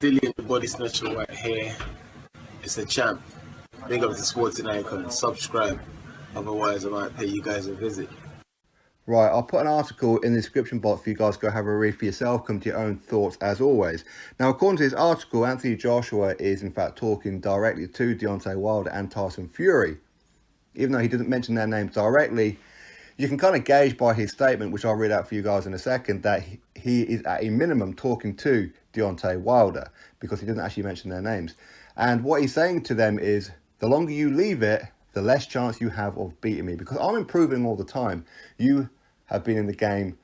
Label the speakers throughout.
Speaker 1: Dillian, the body snatcher right here. It's a champ. Big up to Sporting Icon. Subscribe. Otherwise, I might pay you guys a visit.
Speaker 2: Right, I'll put an article in the description box for you guys to go have a read for yourself, come to your own thoughts as always. Now, according to this article, Anthony Joshua is in fact talking directly to Deontay Wilder and Tyson Fury. Even though he didn't mention their names directly, you can kind of gauge by his statement, which I'll read out for you guys in a second, that he is at a minimum talking to Deontay Wilder because he doesn't actually mention their names. And what he's saying to them is, the longer you leave it, the less chance you have of beating me, because I'm improving all the time. You have been in the game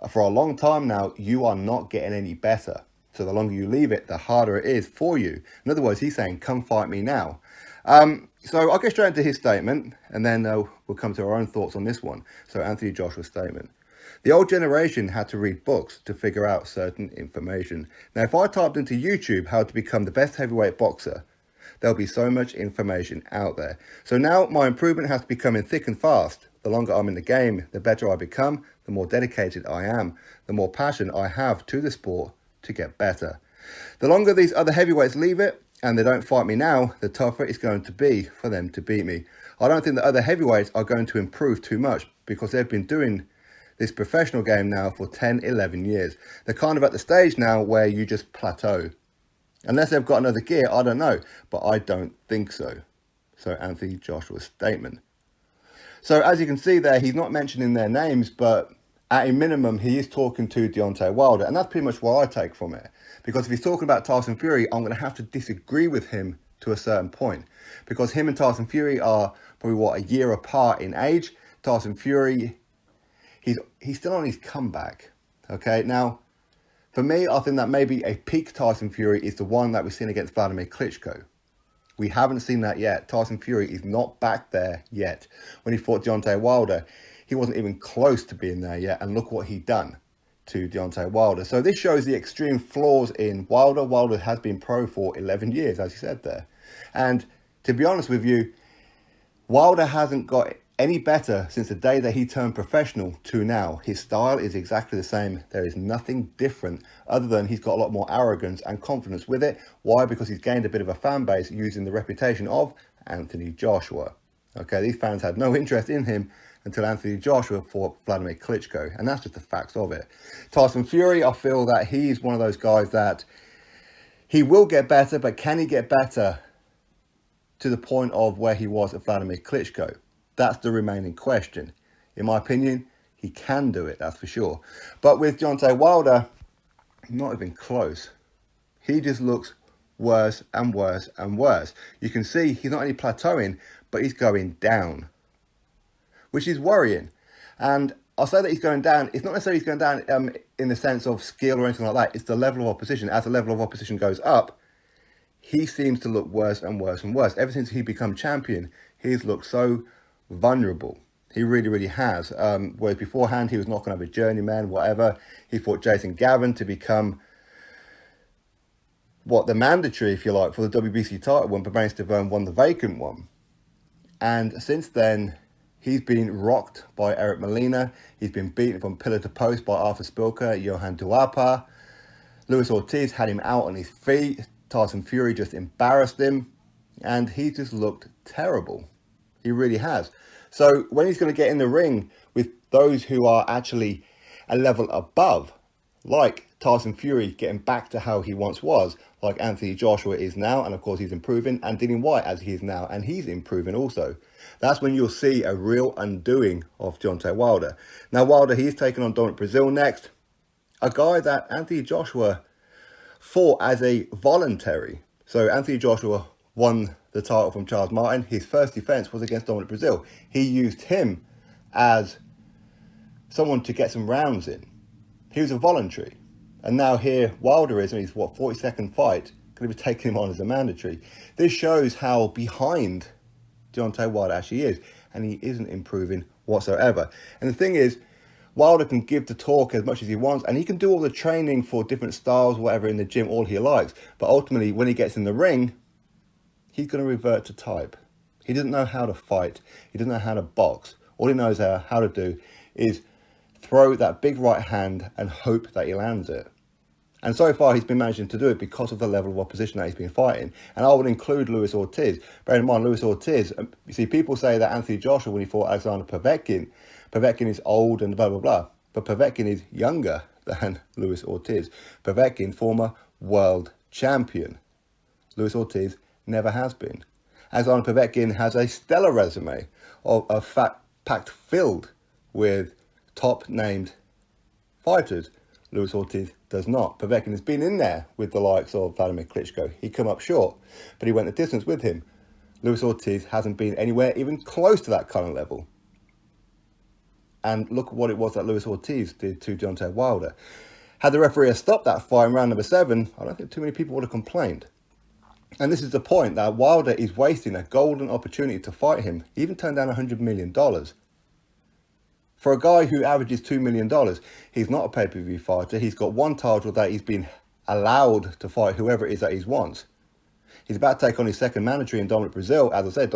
Speaker 2: for a long time now. You are not getting any better. So the longer you leave it, the harder it is for you. In other words, he's saying, come fight me now. So I'll get straight into his statement, and then we'll come to our own thoughts on this one. So Anthony Joshua's statement. The old generation had to read books to figure out certain information. Now, if I typed into YouTube how to become the best heavyweight boxer, there'll be so much information out there. So now my improvement has to be coming thick and fast. The longer I'm in the game, the better I become, the more dedicated I am, the more passion I have to the sport to get better. The longer these other heavyweights leave it, and they don't fight me now, the tougher it's going to be for them to beat me. I don't think the other heavyweights are going to improve too much because they've been doing this professional game now for 10, 11 years. They're kind of at the stage now where you just plateau. Unless they've got another gear, I don't know, but I don't think so. So Anthony Joshua's statement. So as you can see there, he's not mentioning their names, but at a minimum, he is talking to Deontay Wilder. And that's pretty much what I take from it. Because if he's talking about Tyson Fury, I'm going to have to disagree with him to a certain point. Because him and Tyson Fury are probably, a year apart in age. Tyson Fury, he's still on his comeback. Okay, now, for me, I think that maybe a peak Tyson Fury is the one that we've seen against Vladimir Klitschko. We haven't seen that yet. Tyson Fury is not back there yet. When he fought Deontay Wilder, he wasn't even close to being there yet. And look what he'd done to Deontay Wilder. So this shows the extreme flaws in Wilder. Wilder has been pro for 11 years, as you said there. And to be honest with you, Wilder hasn't got any better since the day that he turned professional to now. His style is exactly the same. There is nothing different other than he's got a lot more arrogance and confidence with it. Why? Because he's gained a bit of a fan base using the reputation of Anthony Joshua. Okay, these fans had no interest in him until Anthony Joshua fought Vladimir Klitschko, and that's just the facts of it. Tyson Fury, I feel that he's one of those guys that he will get better, but can he get better to the point of where he was at Vladimir Klitschko? That's the remaining question. In my opinion, he can do it, that's for sure. But with Deontay Wilder, not even close. He just looks worse and worse and worse. You can see he's not only plateauing, but he's going down, which is worrying. And I'll say that he's going down. It's not necessarily he's going down in the sense of skill or anything like that. It's the level of opposition. As the level of opposition goes up, he seems to look worse and worse and worse. Ever since he become champion, he's looked so vulnerable. He really, really has. Whereas beforehand, he was not going to have a journeyman, whatever. He fought Jason Gavin to become the mandatory, if you like, for the WBC title when Breazeale Stavone won the vacant one. And since then, he's been rocked by Eric Molina. He's been beaten from pillar to post by Arthur Spilker, Johan Duapa. Luis Ortiz had him out on his feet. Tyson Fury just embarrassed him. And he just looked terrible. He really has. So when he's going to get in the ring with those who are actually a level above, like Tyson Fury getting back to how he once was, like Anthony Joshua is now, and of course he's improving, and Dillian Whyte as he is now, and he's improving also. That's when you'll see a real undoing of Deontay Wilder. Now Wilder, he's taking on Breazeale next, a guy that Anthony Joshua fought as a voluntary. So Anthony Joshua won the title from Charles Martin. His first defense was against Breazeale. He used him as someone to get some rounds in. He was a voluntary. And now here Wilder is in his 42nd fight, going to be taking him on as a mandatory. This shows how behind Deontay Wilder actually is, and he isn't improving whatsoever. And the thing is, Wilder can give the talk as much as he wants, and he can do all the training for different styles, whatever, in the gym, all he likes. But ultimately, when he gets in the ring, he's going to revert to type. He doesn't know how to fight. He doesn't know how to box. All he knows how to do is throw that big right hand and hope that he lands it. And so far, he's been managing to do it because of the level of opposition that he's been fighting. And I would include Luis Ortiz. Bear in mind, Luis Ortiz, you see, people say that Anthony Joshua, when he fought Alexander Povetkin is old and blah, blah, blah. But Povetkin is younger than Luis Ortiz. Povetkin, former world champion. Luis Ortiz never has been. Alexander Povetkin has a stellar resume of a packed filled with top-named fighters. Luis Ortiz does not. Povetkin has been in there with the likes of Vladimir Klitschko. He come up short, but he went the distance with him. Luis Ortiz hasn't been anywhere even close to that kind of level. And look what it was that Luis Ortiz did to Deontay Wilder. Had the referee stopped that fight in round number 7, I don't think too many people would have complained. And this is the point, that Wilder is wasting a golden opportunity to fight him. He even turned down $100 million. For a guy who averages $2 million, he's not a pay-per-view fighter. He's got one title that he's been allowed to fight whoever it is that he wants. He's about to take on his second mandatory in Dominic Breazeale. As I said,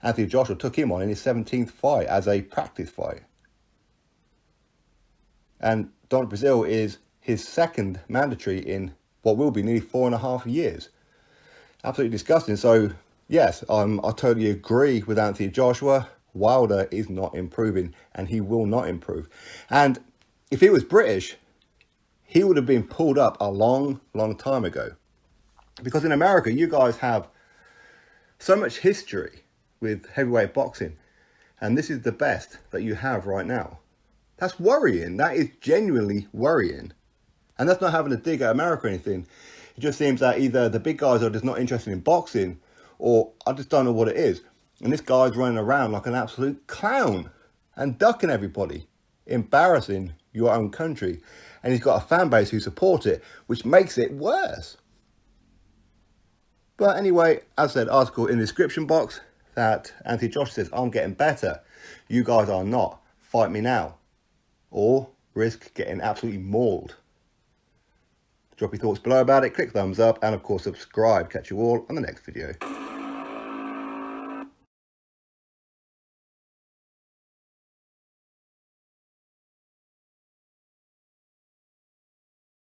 Speaker 2: Anthony Joshua took him on in his 17th fight as a practice fight. And Dominic Breazeale is his second mandatory in what will be nearly 4.5 years. Absolutely disgusting. So, yes, I totally agree with Anthony Joshua. Wilder is not improving, and he will not improve. And if he was British, he would have been pulled up a long, long time ago. Because in America, you guys have so much history with heavyweight boxing, and this is the best that you have right now. That's worrying. That is genuinely worrying. And that's not having a dig at America or anything. It just seems that either the big guys are just not interested in boxing, or I just don't know what it is. And this guy's running around like an absolute clown and ducking everybody, embarrassing your own country. And he's got a fan base who support it, which makes it worse. But anyway, as I said, article in the description box that Anthony Joshua says, I'm getting better. You guys are not. Fight me now. Or risk getting absolutely mauled. Drop your thoughts below about it, click thumbs up, and of course subscribe. Catch you all on the next video.